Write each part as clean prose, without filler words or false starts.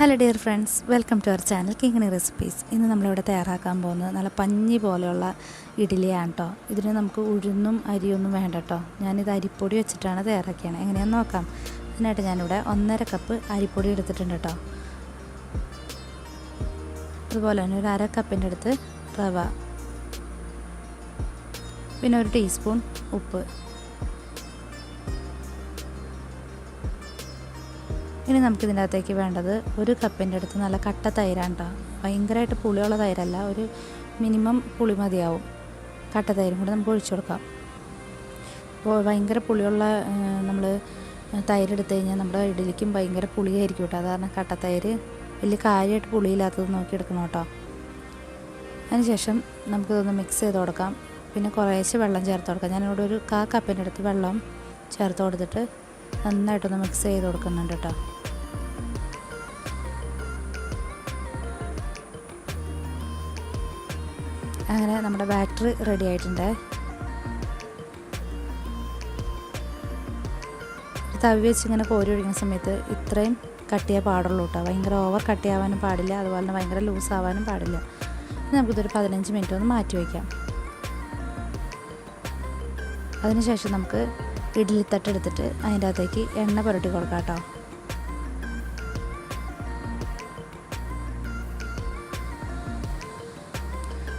Hello dear friends, welcome to our channel Kingini recipes. ഇന്ന് നമ്മളിവിടെ തയ്യാറാക്കാൻ പോകുന്നത് നല്ല പഞ്ഞി പോലെയുള്ള ഇഡ്ഡലിയാണ് കേട്ടോ. ഇതിന് നമുക്ക് ഉഴുന്നും അരിയൊന്നും വേണ്ട കേട്ടോ. ഞാനിത് അരിപ്പൊടി വെച്ചിട്ടാണ് തയ്യാറാക്കിയത്. എങ്ങനെയാണെന്ന് നോക്കാം. അതിനായിട്ട് ഞാനിവിടെ 1.5 കപ്പ് അരിപ്പൊടി എടുത്തിട്ടുണ്ട് കേട്ടോ. അതുപോലെ തന്നെ ഒരു 1/2 കപ്പിൻ്റെ അടുത്ത് റവ, പിന്നെ 1 ടീസ്പൂൺ ഉപ്പ്. ഇനി നമുക്കിതിൻ്റെ അകത്തേക്ക് വേണ്ടത് 1 കപ്പിൻ്റെ അടുത്ത് നല്ല കട്ട തൈരാണ് കേട്ടോ. ഭയങ്കരമായിട്ട് പുളിയുള്ള തൈരല്ല, ഒരു മിനിമം പുളി മതിയാവും. കട്ട തൈരും കൂടെ നമുക്ക് ഒഴിച്ചു കൊടുക്കാം. അപ്പോൾ ഭയങ്കര പുളിയുള്ള നമ്മൾ തൈരെടുത്ത് കഴിഞ്ഞാൽ നമ്മുടെ ഇഡ്ഡലിക്കും ഭയങ്കര പുളിയായിരിക്കും കേട്ടോ. അത് കാരണം കട്ട തൈര് വലിയ കാര്യമായിട്ട് പുളിയില്ലാത്തത് നോക്കി എടുക്കണം കേട്ടോ. അതിനുശേഷം നമുക്കിതൊന്ന് മിക്സ് ചെയ്ത് കൊടുക്കാം. പിന്നെ കുറേശ്ശെ വെള്ളം ചേർത്ത് കൊടുക്കാം. ഞാനിവിടെ ഒരു 1/4 കപ്പിൻ്റെ അടുത്ത് വെള്ളം ചേർത്ത് കൊടുത്തിട്ട് നന്നായിട്ടൊന്ന് മിക്സ് ചെയ്ത് കൊടുക്കുന്നുണ്ട് കേട്ടോ. അങ്ങനെ നമ്മുടെ ബാറ്റർ റെഡി ആയിട്ടുണ്ട്. തവി വെച്ച് ഇങ്ങനെ കോരി ഒഴിക്കുന്ന സമയത്ത് ഇത്രയും കട്ടിയേ പാടുള്ളൂ കേട്ടോ. ഭയങ്കര ഓവർ കട്ടിയാവാനും പാടില്ല, അതുപോലെ തന്നെ ഭയങ്കര ലൂസ് ആവാനും പാടില്ല. നമുക്കിതൊരു 15 മിനിറ്റ് ഒന്ന് മാറ്റി വയ്ക്കാം. അതിനുശേഷം നമുക്ക് ഇഡ്ഡലി തട്ടെടുത്തിട്ട് അതിൻ്റെ അകത്തേക്ക് എണ്ണ പുരട്ടി കൊടുക്കാം കേട്ടോ.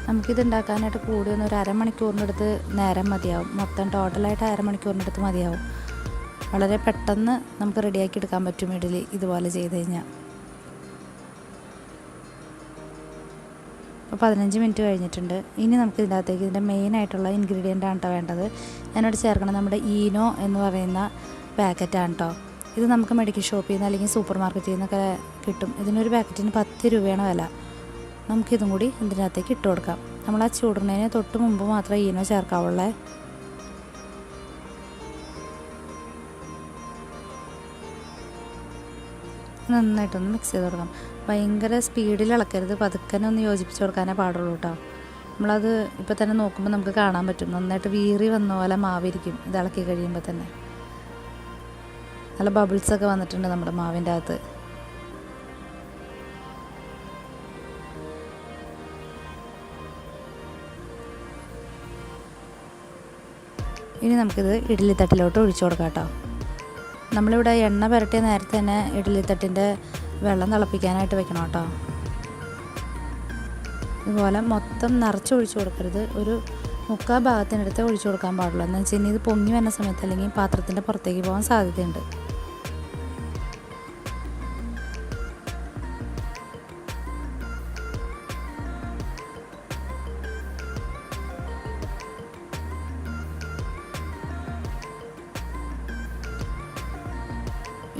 നമുക്കിത് ഉണ്ടാക്കാനായിട്ട് കൂടി ഒന്ന് ഒരു അരമണിക്കൂറിനടുത്ത് നേരം മതിയാവും. മൊത്തം ടോട്ടലായിട്ട് അരമണിക്കൂറിനടുത്ത് മതിയാവും. വളരെ പെട്ടെന്ന് നമുക്ക് റെഡിയാക്കി എടുക്കാൻ പറ്റും ഇഡ്ഡലി ഇതുപോലെ ചെയ്ത് കഴിഞ്ഞാൽ. അപ്പോൾ 15 മിനിറ്റ് കഴിഞ്ഞിട്ടുണ്ട്. ഇനി നമുക്ക് ഇതിൻ്റെ അകത്തേക്ക് ഇതിൻ്റെ മെയിനായിട്ടുള്ള ഇൻഗ്രീഡിയൻ്റ് ആണ് കേട്ടോ വേണ്ടത്. ഞാനിവിടെ ചേർക്കണം നമ്മുടെ ഈനോ എന്ന് പറയുന്ന പാക്കറ്റാണ് കേട്ടോ. ഇത് നമുക്ക് മെഡിക്കൽ ഷോപ്പിൽ നിന്ന് അല്ലെങ്കിൽ സൂപ്പർ മാർക്കറ്റിൽ നിന്നൊക്കെ കിട്ടും. ഇതിനൊരു പാക്കറ്റിന് 10 രൂപയാണ് വില. നമുക്കിതും കൂടി ഇതിനകത്തേക്ക് ഇട്ട് കൊടുക്കാം. നമ്മൾ ആ ചൂടുന്നതിന് തൊട്ട് മുമ്പ് മാത്രമേ ഈനോ ചേർക്കാവുള്ളേ. നന്നായിട്ടൊന്ന് മിക്സ് ചെയ്ത് കൊടുക്കാം. ഭയങ്കര സ്പീഡിൽ ഇളക്കരുത്, പതുക്കനെ ഒന്ന് യോജിപ്പിച്ച് കൊടുക്കാനേ പാടുള്ളൂ കേട്ടോ. നമ്മളത് ഇപ്പോൾ തന്നെ നോക്കുമ്പോൾ നമുക്ക് കാണാൻ പറ്റും, നന്നായിട്ട് വീറി വന്ന പോലെ മാവിരിക്കും ഇത് ഇളക്കി കഴിയുമ്പോൾ തന്നെ. നല്ല ബബിൾസൊക്കെ വന്നിട്ടുണ്ട് നമ്മുടെ മാവിൻ്റെ അകത്ത്. ഇനി നമുക്കിത് ഇഡ്ഡലി തട്ടിലോട്ട് ഒഴിച്ചു കൊടുക്കാം കേട്ടോ. നമ്മളിവിടെ എണ്ണ പുരട്ടിയ നേരത്തെ തന്നെ ഇഡ്ഡലി തട്ടിൻ്റെ വെള്ളം തിളപ്പിക്കാനായിട്ട് വെക്കണം കേട്ടോ. ഇതുപോലെ മൊത്തം നിറച്ചൊഴിച്ചു കൊടുക്കരുത്, ഒരു 3/4 ഭാഗത്തിനടുത്ത് ഒഴിച്ചു കൊടുക്കാൻ പാടുള്ളൂ. എന്ന് വെച്ച് കഴിഞ്ഞാൽ ഇത് പൊങ്ങി വരുന്ന സമയത്ത് അല്ലെങ്കിൽ പാത്രത്തിൻ്റെ പുറത്തേക്ക് പോകാൻ സാധ്യതയുണ്ട്.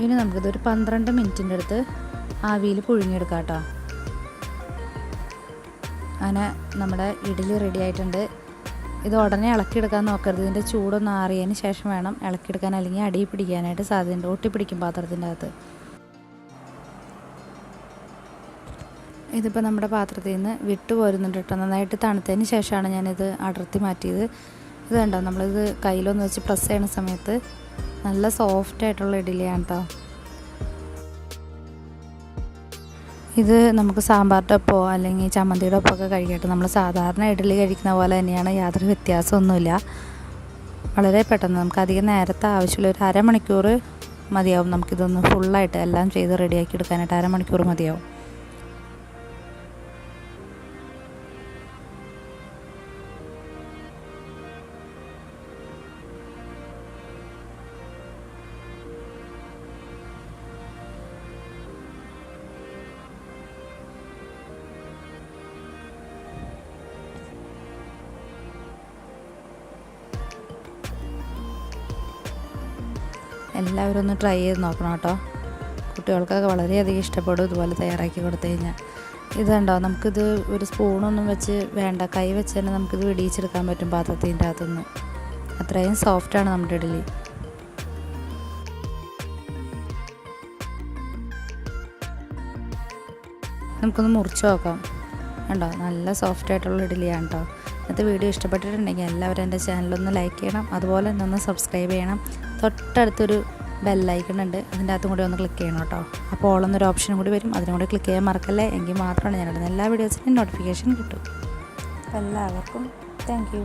ഇനി നമുക്കിതൊരു 12 മിനിറ്റിൻ്റെ അടുത്ത് ആവിയിൽ പുഴുങ്ങിയെടുക്കാം കേട്ടോ. അങ്ങനെ നമ്മുടെ ഇഡ്ഡലി റെഡി ആയിട്ടുണ്ട്. ഇത് ഉടനെ ഇളക്കിയെടുക്കാൻ നോക്കരുത്. ഇതിൻ്റെ ചൂടൊന്ന് ആറിയതിന് ശേഷം വേണം ഇളക്കിയെടുക്കാൻ, അല്ലെങ്കിൽ അടി പിടിക്കാനായിട്ട് സാധ്യതയുണ്ട്. ഒട്ടിപ്പിടിക്കും പാത്രത്തിൻ്റെ അകത്ത്. ഇതിപ്പോൾ നമ്മുടെ പാത്രത്തിൽ നിന്ന് വിട്ടു പോരുന്നുണ്ട് കേട്ടോ. നന്നായിട്ട് തണുത്തതിന് ശേഷമാണ് ഞാനിത് അടർത്തി മാറ്റിയത്. ഇത് കണ്ടോ, നമ്മളിത് കയ്യിലൊന്ന് വെച്ച് പ്രസ് ചെയ്യുന്ന സമയത്ത് നല്ല സോഫ്റ്റായിട്ടുള്ള ഇഡ്ഡലിയാണ് കേട്ടോ. ഇത് നമുക്ക് സാമ്പാറിൻ്റെ ഒപ്പമോ അല്ലെങ്കിൽ ചമ്മന്തിയുടെ ഒപ്പമൊക്കെ കഴിക്കട്ടെ. നമ്മൾ സാധാരണ ഇഡ്ഡലി കഴിക്കുന്ന പോലെ തന്നെയാണ്, യാതൊരു വ്യത്യാസമൊന്നുമില്ല. വളരെ പെട്ടെന്ന് നമുക്ക് അധികം നേരത്തെ ആവശ്യമില്ല, ഒരു അരമണിക്കൂർ മതിയാവും. നമുക്കിതൊന്ന് ഫുള്ളായിട്ട് എല്ലാം ചെയ്ത് റെഡിയാക്കി എടുക്കാനായിട്ട് അരമണിക്കൂർ മതിയാവും. എല്ലാവരും ഒന്ന് ട്രൈ ചെയ്ത് നോക്കണം കേട്ടോ. കുട്ടികൾക്കൊക്കെ വളരെയധികം ഇഷ്ടപ്പെടും ഇതുപോലെ തയ്യാറാക്കി കൊടുത്തു കഴിഞ്ഞാൽ. ഇതുണ്ടോ, നമുക്കിത് ഒരു സ്പൂണൊന്നും വെച്ച് വേണ്ട, കൈ വെച്ച് തന്നെ നമുക്കിത് വെടിയിച്ചെടുക്കാൻ പറ്റും പാത്രത്തിൻ്റെ അകത്തുനിന്ന്. അത്രയും സോഫ്റ്റാണ് നമ്മുടെ ഇഡ്ഡലി. നമുക്കൊന്ന് മുറിച്ച് നോക്കാം. കണ്ടോ, നല്ല സോഫ്റ്റായിട്ടുള്ള ഇഡ്ഡലിയാണ് കേട്ടോ. ഇന്നത്തെ വീഡിയോ ഇഷ്ടപ്പെട്ടിട്ടുണ്ടെങ്കിൽ എല്ലാവരും എൻ്റെ ചാനലൊന്ന് ലൈക്ക് ചെയ്യണം, അതുപോലെ തന്നെ ഒന്ന് സബ്സ്ക്രൈബ് ചെയ്യണം. തൊട്ടടുത്തൊരു ബെല്ലൈക്കൺ ഉണ്ട്, അതിൻ്റെ അകത്തും കൂടി ഒന്ന് ക്ലിക്ക് ചെയ്യണം കേട്ടോ. അപ്പോൾ ഓളെന്നൊരു ഓപ്ഷൻ കൂടി വരും, അതിനും കൂടി ക്ലിക്ക് ചെയ്യാൻ മറക്കല്ലേ. എങ്കിൽ മാത്രമാണ് ഞാനിടുന്ന എല്ലാ വീഡിയോസിനും നോട്ടിഫിക്കേഷൻ കിട്ടും. എല്ലാവർക്കും താങ്ക് യു.